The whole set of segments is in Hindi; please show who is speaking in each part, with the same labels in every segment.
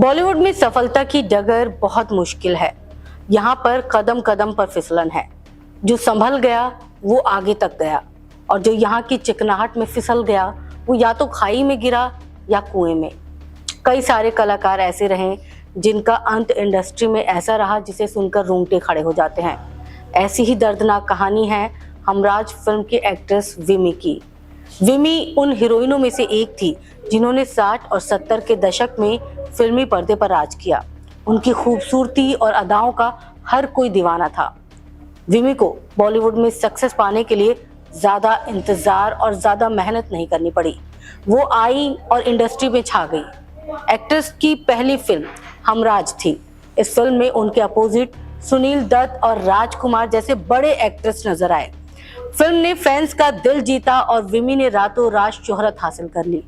Speaker 1: बॉलीवुड में सफलता की डगर बहुत मुश्किल है। यहाँ पर कदम कदम पर फिसलन है। जो संभल गया वो आगे तक गया और जो यहाँ की चिकनाहट में फिसल गया वो या तो खाई में गिरा या कुएं में। कई सारे कलाकार ऐसे रहे जिनका अंत इंडस्ट्री में ऐसा रहा जिसे सुनकर रोंगटे खड़े हो जाते हैं। ऐसी ही दर्दनाक कहानी है हमराज फिल्म की एक्ट्रेस विमी की। विमी उन हीरोइनों में से एक थी जिन्होंने 60 और 70 के दशक में फिल्मी पर्दे पर राज किया। उनकी खूबसूरती और अदाओं का हर कोई दीवाना था। विमी को बॉलीवुड में सक्सेस पाने के लिए ज्यादा इंतजार और ज्यादा मेहनत नहीं करनी पड़ी। वो आई और इंडस्ट्री में छा गई। एक्ट्रेस की पहली फिल्म हमराज थी। इस फिल्म में उनके अपोजिट सुनील दत्त और राजकुमार जैसे बड़े एक्ट्रेस नजर आए। फिल्म ने फैंस का दिल जीता और विमी ने रातों रात शोहरत हासिल कर ली।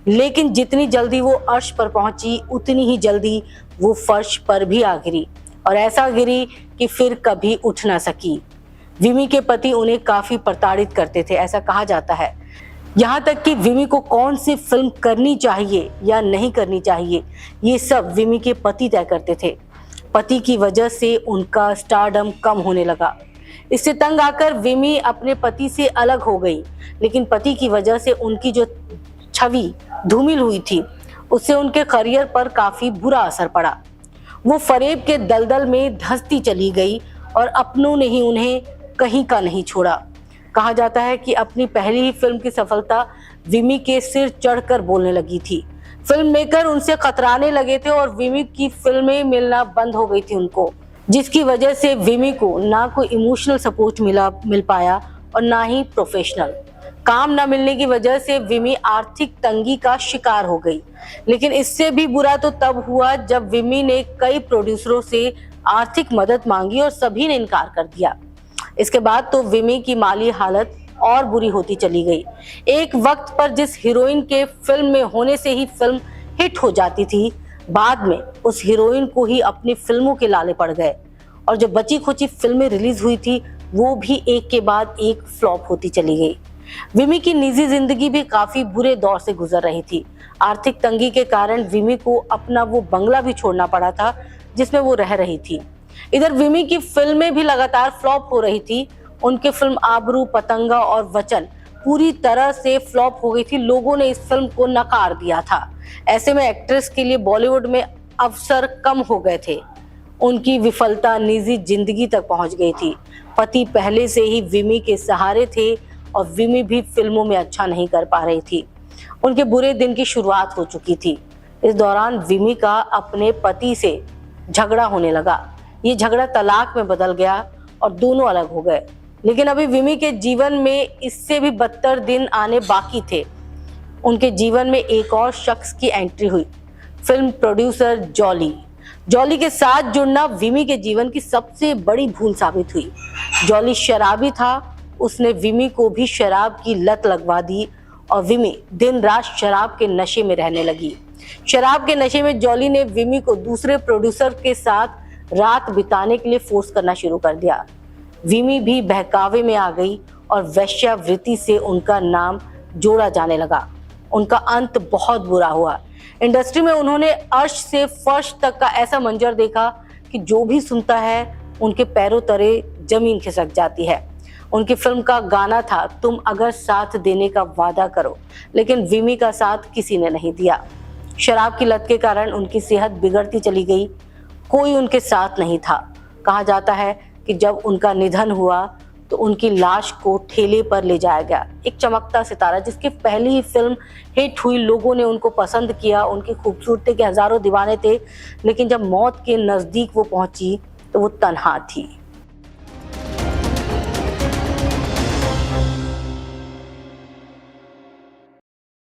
Speaker 1: लेकिन जितनी जल्दी वो अर्श पर पहुंची उतनी ही जल्दी वो फर्श पर भी आ गिरी और ऐसा गिरी कि फिर कभी उठ ना सकी। विमी के पति उन्हें काफी प्रताड़ित करते थे, ऐसा कहा जाता है। यहाँ तक कि विमी को कौन सी फिल्म करनी चाहिए या नहीं करनी चाहिए ये सब विमी के पति तय करते थे। पति की वजह से उनका स्टारडम कम होने लगा। इससे तंग आकर विमी अपने पति से अलग हो गई। लेकिन पति की वजह से उनकी जो छवि धूमिल हुई थी उससे उनके करियर पर काफी बुरा असर पड़ा। वो फरेब के दलदल में धंसती चली गई और अपनों ने ही उन्हें कहीं का नहीं छोड़ा। कहा जाता है कि अपनी पहली ही फिल्म की सफलता विमी के सिर चढ़कर बोलने लगी थी। फिल्म मेकर उनसे कतराने लगे थे और विमी की फिल्में मिलना बंद हो गई थी उनको, जिसकी वजह से विमी को ना कोई इमोशनल सपोर्ट मिल पाया और ना ही प्रोफेशनल। काम न मिलने की वजह से विमी आर्थिक तंगी का शिकार हो गई। लेकिन इससे भी बुरा तो तब हुआ जब विमी ने कई प्रोड्यूसरों से आर्थिक मदद मांगी और सभी ने इनकार कर दिया। इसके बाद तो विमी की माली हालत और बुरी होती चली गई। एक वक्त पर जिस हीरोइन के फिल्म में होने से ही फिल्म हिट हो जाती थी, बाद में उस हीरोइन को ही अपनी फिल्मों के लाले पड़ गए और जो बची खुची फिल्में रिलीज हुई थी वो भी एक के बाद एक फ्लॉप होती चली गई। विमी की निजी जिंदगी भी काफी बुरे दौर से गुजर रही थी। आर्थिक तंगी के कारण विमी को अपना वो बंगला भी छोड़ना पड़ा था जिसमें वो रह रही थी। इधर विमी की फिल्में भी लगातार फ्लॉप हो रही थी। उनके फिल्म आबरू, पतंगा और वचन पूरी तरह से फ्लॉप हो गई थी। लोगों ने इस फिल्म को नकार दिया था। ऐसे में एक्ट्रेस के लिए बॉलीवुड में अवसर कम हो गए थे। उनकी विफलता निजी जिंदगी तक पहुंच गई थी। पति पहले से ही विमी के सहारे थे और विमी भी फिल्मों में अच्छा नहीं कर पा रही थी। उनके बुरे दिन की शुरुआत हो चुकी थी। इस दौरान विमी का अपने पति से झगड़ा होने लगा। ये झगड़ा तलाक में बदल गया और दोनों अलग हो गए। लेकिन अभी विमी के जीवन में इससे भी बदतर दिन आने बाकी थे। उनके जीवन में एक और शख्स की एंट्री हुई, फिल्म प्रोड्यूसर जॉली के साथ जुड़ना विमी के जीवन की सबसे बड़ी भूल साबित हुई। जॉली शराबी था। उसने विमी को भी शराब की लत लगवा दी और विमी दिन रात शराब के नशे में रहने लगी। शराब के नशे में जॉली ने विमी को दूसरे प्रोड्यूसर के साथ रात बिताने के लिए फोर्स करना शुरू कर दिया। विमी भी बहकावे में आ गई और वेश्यावृत्ति से उनका नाम जोड़ा जाने लगा। उनका अंत बहुत बुरा हुआ। इंडस्ट्री में उन्होंने अर्श से फर्श तक का ऐसा मंजर देखा कि जो भी सुनता है उनके पैरों तले जमीन खिसक जाती है। उनकी फिल्म का गाना था, तुम अगर साथ देने का वादा करो, लेकिन विमी का साथ किसी ने नहीं दिया। शराब की लत के कारण उनकी सेहत बिगड़ती चली गई। कोई उनके साथ नहीं था। कहा जाता है कि जब उनका निधन हुआ तो उनकी लाश को ठेले पर ले जाया गया। एक चमकता सितारा जिसकी पहली ही फिल्म हिट हुई, लोगों ने उनको पसंद किया, उनकी खूबसूरती के हजारों दीवाने थे। लेकिन जब मौत के नजदीक वो पहुंची तो वो तन्हा थी।